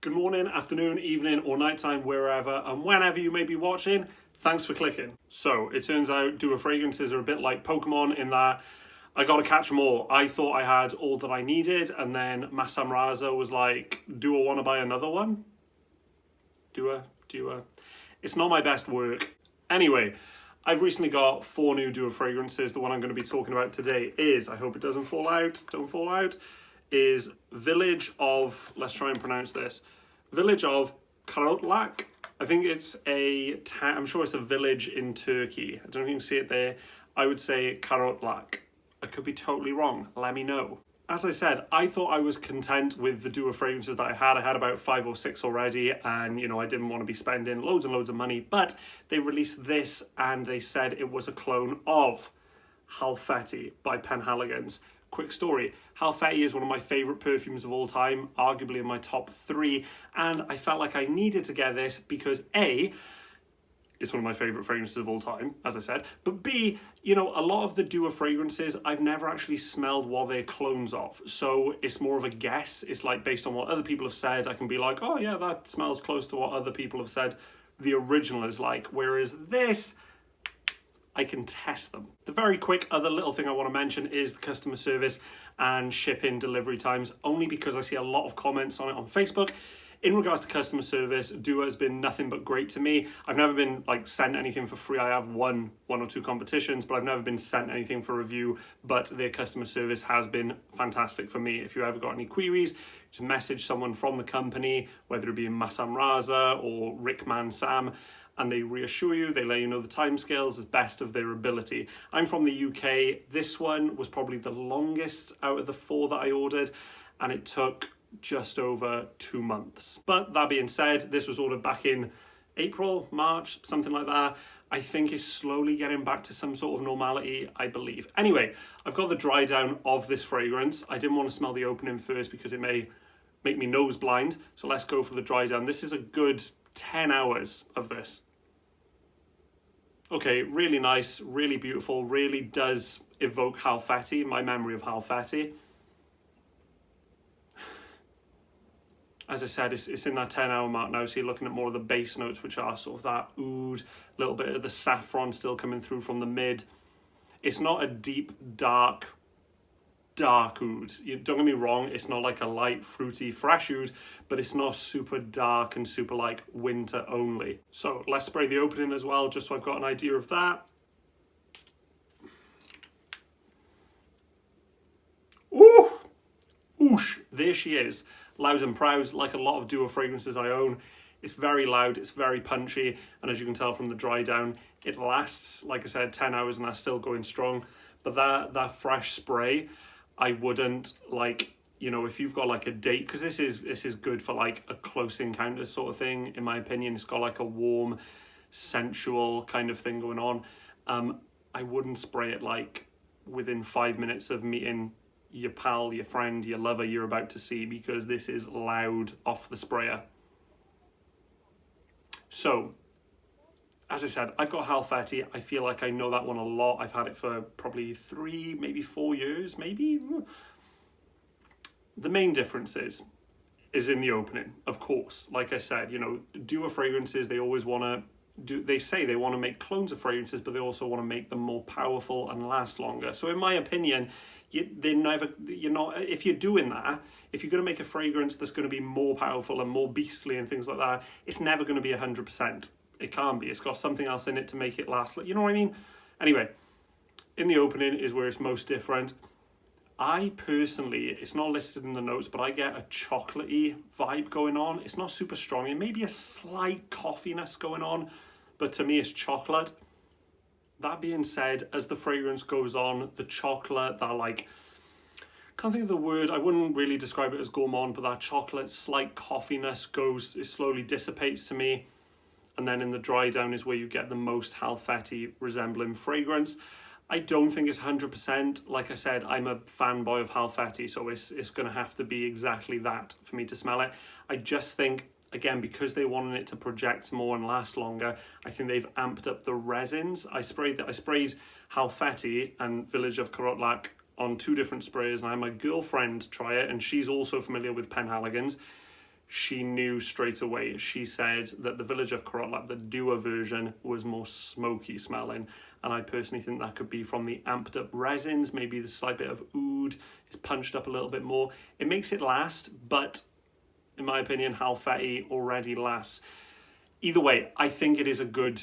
Good morning, afternoon, evening, or nighttime, wherever and whenever you may be watching. Thanks for clicking. So, it turns out Duo fragrances are a bit like Pokemon in that I gotta catch them all. I thought I had all that I needed, and then Masam Raza was like, do I want to buy another one? Do I? It's not my best work. Anyway, I've recently got 4 new Duo fragrances. The one I'm going to be talking about today is, I hope it doesn't fall out, don't fall out, is Village of, let's try and pronounce this, Village of Karaotlak. I think it's I'm sure it's a village in Turkey. I don't know if you can see it there. I would say Karaotlak. I could be totally wrong. Let me know. As I said, I thought I was content with the Duo fragrances that I had. I had about 5 or 6 already, and I didn't want to be spending loads and loads of money, but they released this and they said it was a clone of Halfeti by Penhaligon's. Quick story, Halfeti is one of my favourite perfumes of all time, arguably in my top 3, and I felt like I needed to get this because A, it's one of my favourite fragrances of all time, as I said, but B, a lot of the Duo fragrances I've never actually smelled what they're clones of, so it's more of a guess. It's like based on what other people have said, I can be like, oh yeah, that smells close to what other people have said the original is like, whereas this, I can test them. The very quick other little thing I want to mention is the customer service and shipping delivery times, only because I see a lot of comments on it on Facebook. In regards to customer service, Duo has been nothing but great to me. I've never been sent anything for free. I have won 1 or 2 competitions, but I've never been sent anything for review, but their customer service has been fantastic for me. If you ever got any queries, just message someone from the company, whether it be Masam Raza or Rickman Sam, and they reassure you, they let you know the timescales as best of their ability. I'm from the UK. This one was probably the longest out of the 4 that I ordered, and it took just over 2 months. But that being said, this was ordered back in April, March, something like that. I think it's slowly getting back to some sort of normality, I believe. Anyway, I've got the dry down of this fragrance. I didn't want to smell the opening first because it may make me nose blind. So let's go for the dry down. This is a good 10 hours of this. Okay, really nice, really beautiful, really does evoke Halfeti, my memory of Halfeti. As I said, it's in that 10-hour mark now, so you're looking at more of the base notes, which are sort of that oud, a little bit of the saffron still coming through from the mid. It's not a deep, dark oud. Don't get me wrong, it's not like a light, fruity, fresh oud, but it's not super dark and super like winter only. So let's spray the opening as well, just so I've got an idea of that. Ooh! Oosh! There she is. Loud and proud, like a lot of Duo fragrances I own. It's very loud, it's very punchy, and as you can tell from the dry down, it lasts, like I said, 10 hours and that's still going strong. But that fresh spray, I wouldn't if you've got like a date, because this is good for like a close encounter sort of thing, in my opinion. It's got like a warm, sensual kind of thing going on. I wouldn't spray it like within 5 minutes of meeting your pal, your friend, your lover you're about to see, because this is loud off the sprayer. So, as I said, I've got Halfeti. I feel like I know that one a lot. I've had it for probably 3, maybe 4 years, maybe. The main difference is in the opening, of course. Like I said, Duo fragrances, they always want to they say they want to make clones of fragrances, but they also want to make them more powerful and last longer. So in my opinion, if you're doing that, if you're going to make a fragrance that's going to be more powerful and more beastly and things like that, it's never going to be 100%. It can't be. It's got something else in it to make it last. You know what I mean? Anyway, in the opening is where it's most different. I personally, it's not listed in the notes, but I get a chocolatey vibe going on. It's not super strong. It may be a slight coffeeness going on, but to me it's chocolate. That being said, as the fragrance goes on, the chocolate, can't think of the word, I wouldn't really describe it as gourmand, but that chocolate, slight coffeeness it slowly dissipates to me. And then in the dry down is where you get the most Halfeti resembling fragrance. I don't think it's 100%. Like I said, I'm a fanboy of Halfeti, so it's going to have to be exactly that for me to smell it. I just think, again, because they wanted it to project more and last longer, I think they've amped up the resins. I sprayed Halfeti and Village of Karaotlak on 2 different sprays, and I had my girlfriend try it, and she's also familiar with Penhaligon's. she knew straight away. She said that the Village of Karaotlak, the Dua version, was more smoky smelling. And I personally think that could be from the amped up resins. Maybe the slight bit of oud is punched up a little bit more. It makes it last, but in my opinion, Halfeti already lasts. Either way, I think it is a good,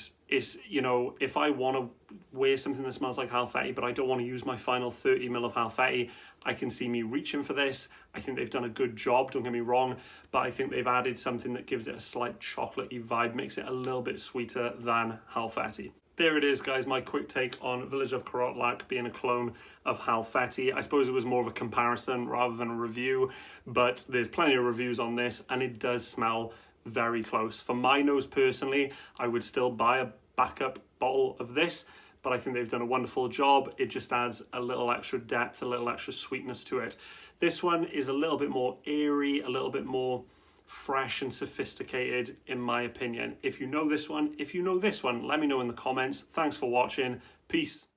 you know, if I want to wear something that smells like Halfeti, but I don't want to use my final 30ml of Halfeti, I can see me reaching for this. I think they've done a good job, don't get me wrong, but I think they've added something that gives it a slight chocolatey vibe, makes it a little bit sweeter than Halfeti. There it is, guys, my quick take on Village of Karaotlak being a clone of Halfeti. I suppose it was more of a comparison rather than a review, but there's plenty of reviews on this, and it does smell very close. For my nose personally, I would still buy a backup bottle of this, but I think they've done a wonderful job. It just adds a little extra depth, a little extra sweetness to it. This one is a little bit more airy, a little bit more fresh and sophisticated, in my opinion. If you know this one, let me know in the comments. Thanks for watching. Peace.